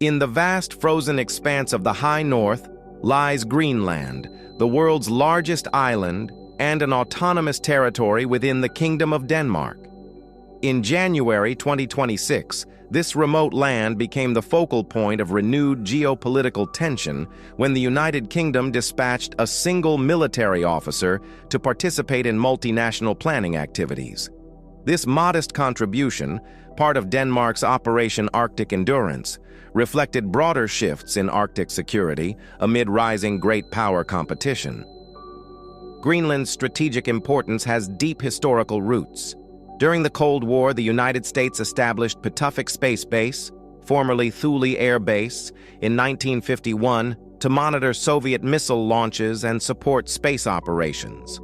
In the vast frozen expanse of the high north lies Greenland, the world's largest island and an autonomous territory within the Kingdom of Denmark. In January 2026, this remote land became the focal point of renewed geopolitical tension when the United Kingdom dispatched a single military officer to participate in multinational planning activities. This modest contribution, part of Denmark's Operation Arctic Endurance, reflected broader shifts in Arctic security amid rising great power competition. Greenland's strategic importance has deep historical roots. During the Cold War, the United States established Pituffik Space Base, formerly Thule Air Base, in 1951 to monitor Soviet missile launches and support space operations.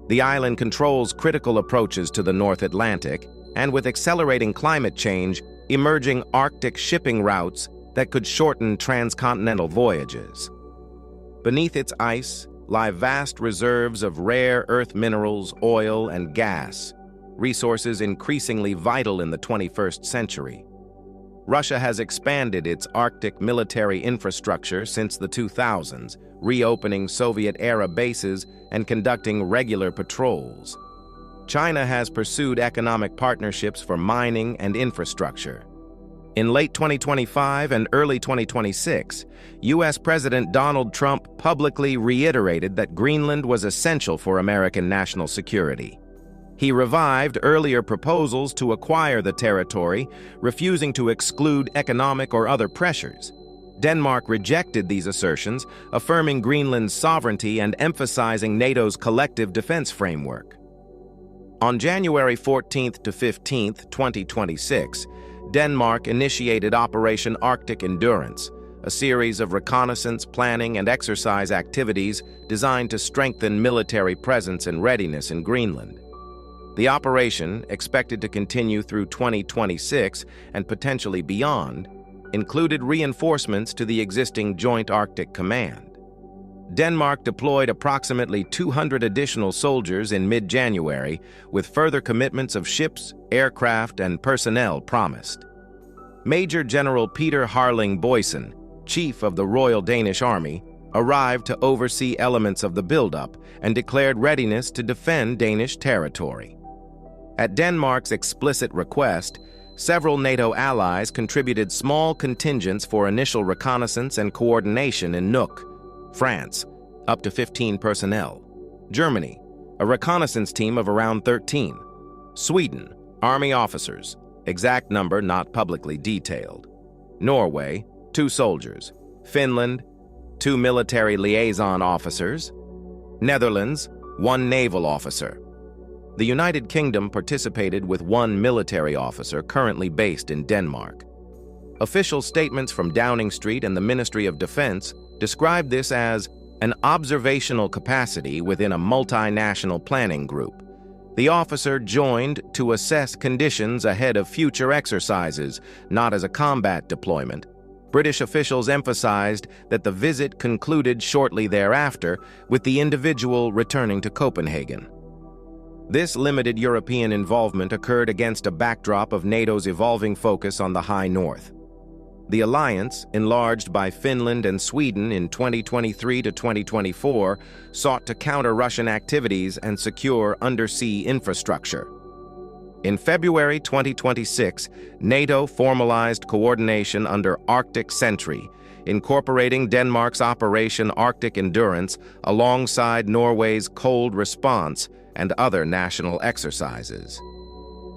The island controls critical approaches to the North Atlantic, and with accelerating climate change, emerging Arctic shipping routes that could shorten transcontinental voyages. Beneath its ice lie vast reserves of rare earth minerals, oil, and gas, resources increasingly vital in the 21st century. Russia has expanded its Arctic military infrastructure since the 2000s, reopening Soviet-era bases and conducting regular patrols. China has pursued economic partnerships for mining and infrastructure. In late 2025 and early 2026, U.S. President Donald Trump publicly reiterated that Greenland was essential for American national security. He revived earlier proposals to acquire the territory, refusing to exclude economic or other pressures. Denmark rejected these assertions, affirming Greenland's sovereignty and emphasizing NATO's collective defense framework. On January 14th to 15th, 2026, Denmark initiated Operation Arctic Endurance, a series of reconnaissance, planning, and exercise activities designed to strengthen military presence and readiness in Greenland. The operation, expected to continue through 2026 and potentially beyond, included reinforcements to the existing Joint Arctic Command. Denmark deployed approximately 200 additional soldiers in mid-January, with further commitments of ships, aircraft, and personnel promised. Major General Peter Harling Boysen, Chief of the Royal Danish Army, arrived to oversee elements of the buildup and declared readiness to defend Danish territory. At Denmark's explicit request, several NATO allies contributed small contingents for initial reconnaissance and coordination in Nuuk, France, up to 15 personnel. Germany, a reconnaissance team of around 13. Sweden, Army officers, exact number not publicly detailed. Norway, 2 soldiers. Finland, 2 military liaison officers. Netherlands, 1 naval officer. The United Kingdom participated with 1 military officer currently based in Denmark. Official statements from Downing Street and the Ministry of Defense described this as an observational capacity within a multinational planning group. The officer joined to assess conditions ahead of future exercises, not as a combat deployment. British officials emphasized that the visit concluded shortly thereafter, with the individual returning to Copenhagen. This limited European involvement occurred against a backdrop of NATO's evolving focus on the High North. The alliance, enlarged by Finland and Sweden in 2023 to 2024, sought to counter Russian activities and secure undersea infrastructure. In February 2026, NATO formalized coordination under Arctic Sentry, incorporating Denmark's Operation Arctic Endurance alongside Norway's Cold Response and other national exercises.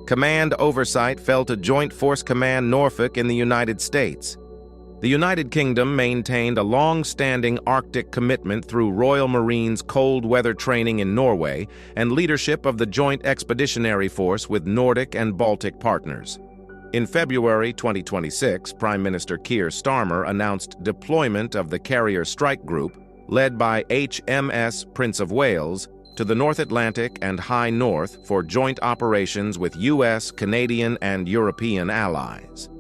Command oversight fell to Joint Force Command Norfolk in the United States. The United Kingdom maintained a long-standing Arctic commitment through Royal Marines' cold weather training in Norway and leadership of the Joint Expeditionary Force with Nordic and Baltic partners. In February 2026, Prime Minister Keir Starmer announced deployment of the Carrier Strike Group, led by HMS Prince of Wales, to the North Atlantic and High North for joint operations with U.S., Canadian, and European allies.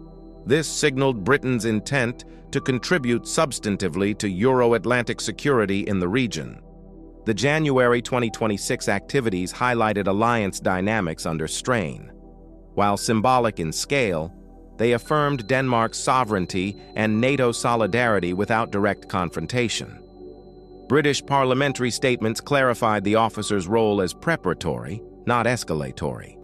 This signaled Britain's intent to contribute substantively to Euro-Atlantic security in the region. The January 2026 activities highlighted alliance dynamics under strain. While symbolic in scale, They affirmed Denmark's sovereignty and NATO solidarity without direct confrontation. British parliamentary statements clarified the officers' role as preparatory, not escalatory.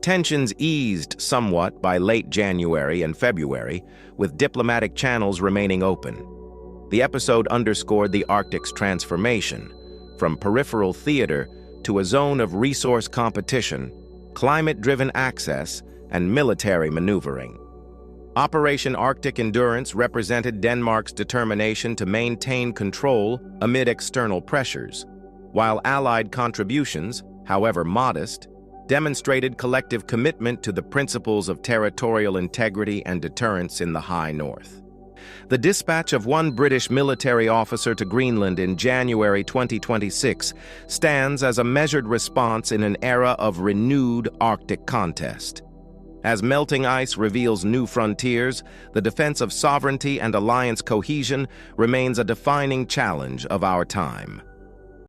Tensions eased somewhat by late January and February, with diplomatic channels remaining open. The episode underscored the Arctic's transformation, from peripheral theater to a zone of resource competition, climate-driven access, and military maneuvering. Operation Arctic Endurance represented Denmark's determination to maintain control amid external pressures, while Allied contributions, however modest, demonstrated collective commitment to the principles of territorial integrity and deterrence in the High North. The dispatch of one British military officer to Greenland in January 2026 stands as a measured response in an era of renewed Arctic contest. As melting ice reveals new frontiers, the defense of sovereignty and alliance cohesion remains a defining challenge of our time.